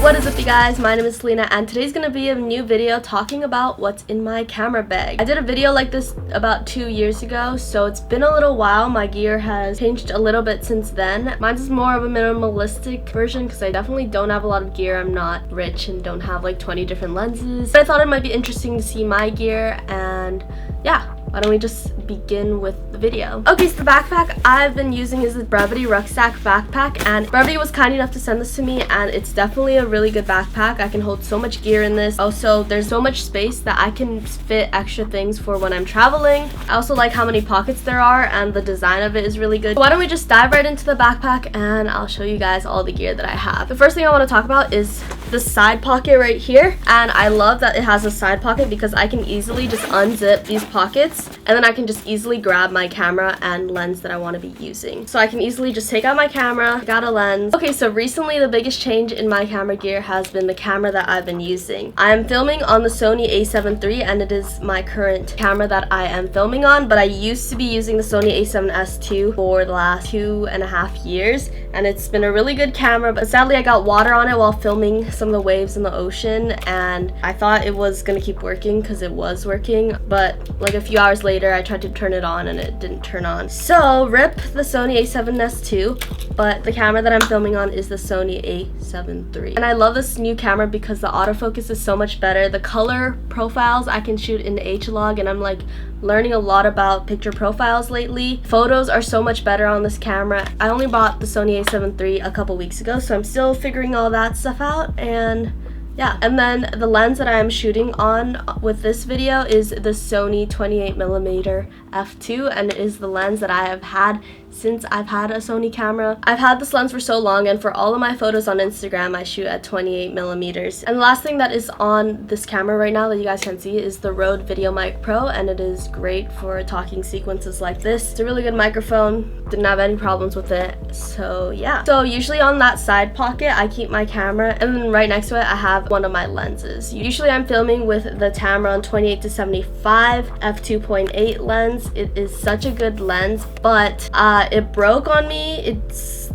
What is up, you guys? My name is Selena, and today's gonna be a new video talking about what's in my camera bag. I did a video like this about 2 years ago, so it's been a little while. My gear has changed a little bit since then. Mine's is more of a minimalistic version because I definitely don't have a lot of gear. I'm not rich and don't have like 20 different lenses. But I thought it might be interesting to see my gear, and yeah. Why don't we just begin with the video? Okay, so the backpack I've been using is the Brevity Rucksack backpack, and Brevity was kind enough to send this to me, and it's definitely a really good backpack. I can hold so much gear in this. Also, there's so much space that I can fit extra things for when I'm traveling. I also like how many pockets there are, and the design of it is really good. So why don't we just dive right into the backpack, and I'll show you guys all the gear that I have. The first thing I want to talk about is the side pocket right here, and I love that it has a side pocket because I can easily just unzip these pockets, and then I can just easily grab my camera and lens that I want to be using. So I can easily just take out my camera, got a lens. Okay, so recently the biggest change in my camera gear has been the camera that I've been using. I am filming on the Sony a7 III, and it is my current camera that I am filming on, but I used to be using the Sony a7S II for the last 2.5 years, and it's been a really good camera, but sadly I got water on it while filming some of the waves in the ocean, and I thought it was gonna keep working because it was working, but like a few hours later I tried to turn it on and it didn't turn on. So rip the Sony a7S II, but the camera that I'm filming on is the Sony a7 III. And I love this new camera because the autofocus is so much better. The color profiles I can shoot in H-log, and I'm like learning a lot about picture profiles lately. Photos are so much better on this camera. I only bought the Sony a7 III a couple weeks ago, so I'm still figuring all that stuff out, and yeah. And then the lens that I am shooting on with this video is the Sony 28mm f2, and it is the lens that I have had since I've had a Sony camera. I've had this lens for so long, and for all of my photos on Instagram I shoot at 28mm. And the last thing that is on this camera right now that you guys can see is the Rode VideoMic Pro, and it is great for talking sequences like this. It's a really good microphone, didn't have any problems with it, so yeah. So usually on that side pocket I keep my camera, and then right next to it I have one of my lenses. Usually I'm filming with the Tamron 28-75 f2.8 lens. It is such a good lens, but it broke on me.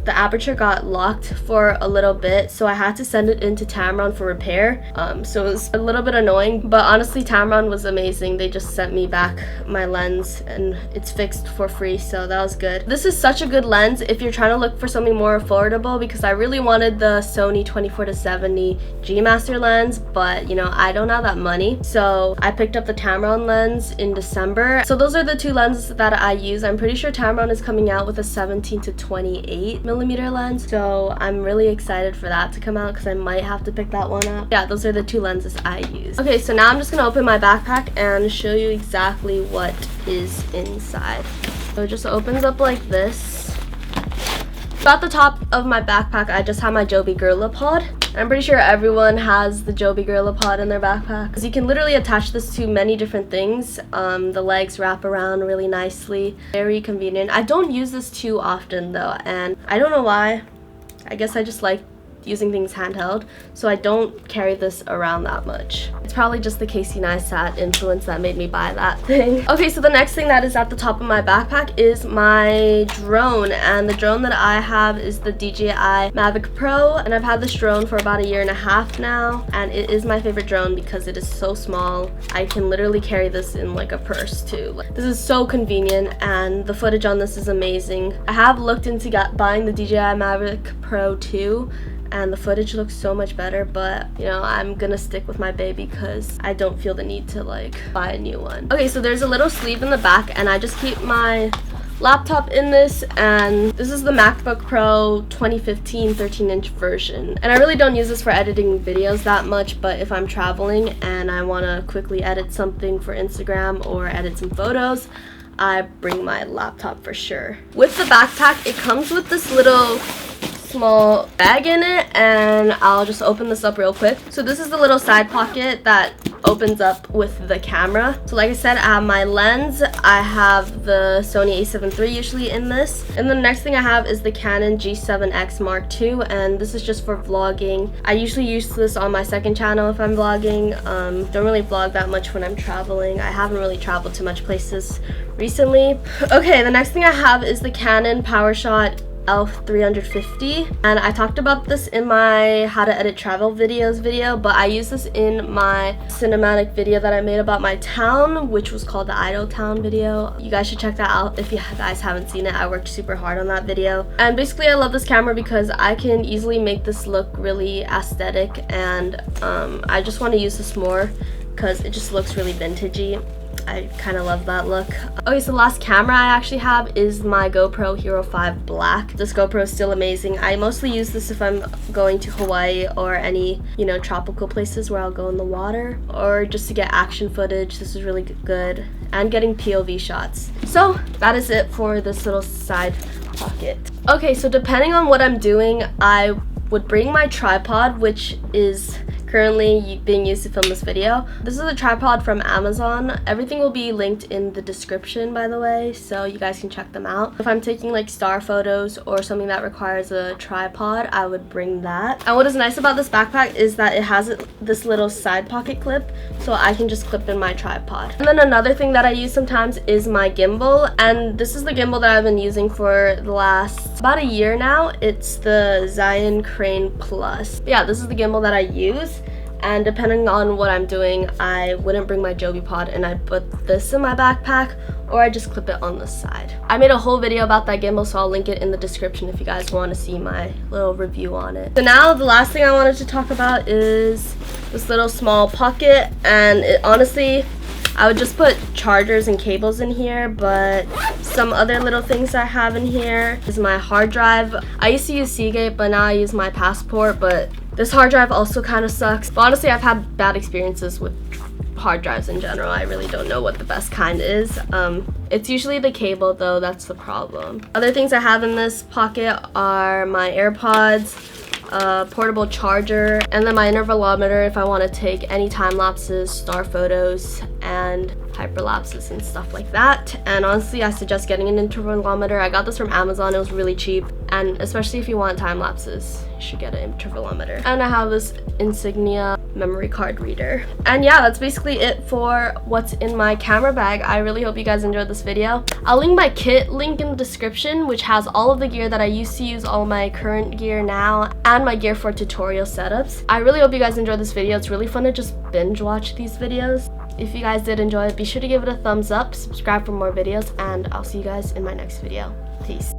The aperture got locked for a little bit, so I had to send it into Tamron for repair. So it was a little bit annoying, but honestly Tamron was amazing. They just sent me back my lens and it's fixed for free, so that was good. This is such a good lens if you're trying to look for something more affordable, because I really wanted the Sony 24-70 G Master lens, but you know, I don't have that money, so I picked up the Tamron lens in December. So those are the two lenses that I use. I'm pretty sure Tamron is coming out with a 17-28mm lens, so I'm really excited for that to come out because I might have to pick that one up. Yeah, those are the two lenses I use. Okay, so now I'm just gonna open my backpack and show you exactly what is inside. So it just opens up like this. At the top of my backpack I just have my Joby GorillaPod. I'm pretty sure everyone has the Joby GorillaPod in their backpack because you can literally attach this to many different things. The legs wrap around really nicely, very convenient. I don't use this too often though, and I don't know why. I guess I just like using things handheld, so I don't carry this around that much. It's probably just the Casey Neistat influence that made me buy that thing. Okay, so the next thing that is at the top of my backpack is my drone, and the drone that I have is the DJI Mavic Pro, and I've had this drone for about 1.5 years now, and it is my favorite drone because it is so small. I can literally carry this in like a purse too. This is so convenient, and the footage on this is amazing. I have looked into buying the DJI Mavic Pro 2, and the footage looks so much better, but you know, I'm gonna stick with my baby because I don't feel the need to like buy a new one. Okay, so there's a little sleeve in the back, and I just keep my laptop in this, and this is the MacBook Pro 2015 13-inch version, and I really don't use this for editing videos that much, but if I'm traveling and I want to quickly edit something for Instagram or edit some photos, I bring my laptop for sure. With the backpack, it comes with this little small bag in it, and I'll just open this up real quick. So this is the little side pocket that opens up with the camera. So like I said, I have my lens. I have the Sony a7 III usually in this. And the next thing I have is the Canon G7X Mark II, and this is just for vlogging. I usually use this on my second channel if I'm vlogging. Don't really vlog that much when I'm traveling. I haven't really traveled to much places recently. Okay, the next thing I have is the Canon PowerShot L350, and I talked about this in my how to edit travel videos video, but I use this in my cinematic video that I made about my town, which was called the Idle Town video. You guys should check that out if you guys haven't seen it. I worked super hard on that video, and basically I love this camera because I can easily make this look really aesthetic, and I just want to use this more because it just looks really vintagey. I kind of love that look. Okay, so the last camera I actually have is my GoPro Hero 5 Black. This GoPro is still amazing. I mostly use this if I'm going to Hawaii or any, you know, tropical places where I'll go in the water, or just to get action footage. This is really good, and getting POV shots. So that is it for this little side pocket. Okay, so depending on what I'm doing, I would bring my tripod, which is currently being used to film this video. This is a tripod from Amazon. Everything will be linked in the description, by the way, so you guys can check them out. If I'm taking like star photos or something that requires a tripod, I would bring that. And what is nice about this backpack is that it has this little side pocket clip, so I can just clip in my tripod. And then another thing that I use sometimes is my gimbal, and this is the gimbal that I've been using for the last about a year now. It's the Zion Crane Plus. But yeah, this is the gimbal that I use. And depending on what I'm doing, I wouldn't bring my Joby Pod and I'd put this in my backpack, or I just clip it on the side. I made a whole video about that gimbal, so I'll link it in the description if you guys want to see my little review on it. So now the last thing I wanted to talk about is this little small pocket, and honestly, I would just put chargers and cables in here, but some other little things I have in here is my hard drive. I used to use Seagate, but now I use my Passport, but this hard drive also kind of sucks. But honestly, I've had bad experiences with hard drives in general. I really don't know what the best kind is. It's usually the cable though, that's the problem. Other things I have in this pocket are my AirPods, portable charger, and then my intervalometer if I want to take any time lapses, star photos, and hyperlapses and stuff like that. And honestly, I suggest getting an intervalometer. I got this from Amazon. It was really cheap, and especially if you want time lapses, you should get an intervalometer. And I have this Insignia memory card reader. And yeah, that's basically it for what's in my camera bag. I really hope you guys enjoyed this video. I'll link my kit link in the description, which has all of the gear that I used to use, all my current gear now, and my gear for tutorial setups. I really hope you guys enjoyed this video. It's really fun to just binge watch these videos. If you guys did enjoy it, be sure to give it a thumbs up, subscribe for more videos, and I'll see you guys in my next video. Peace.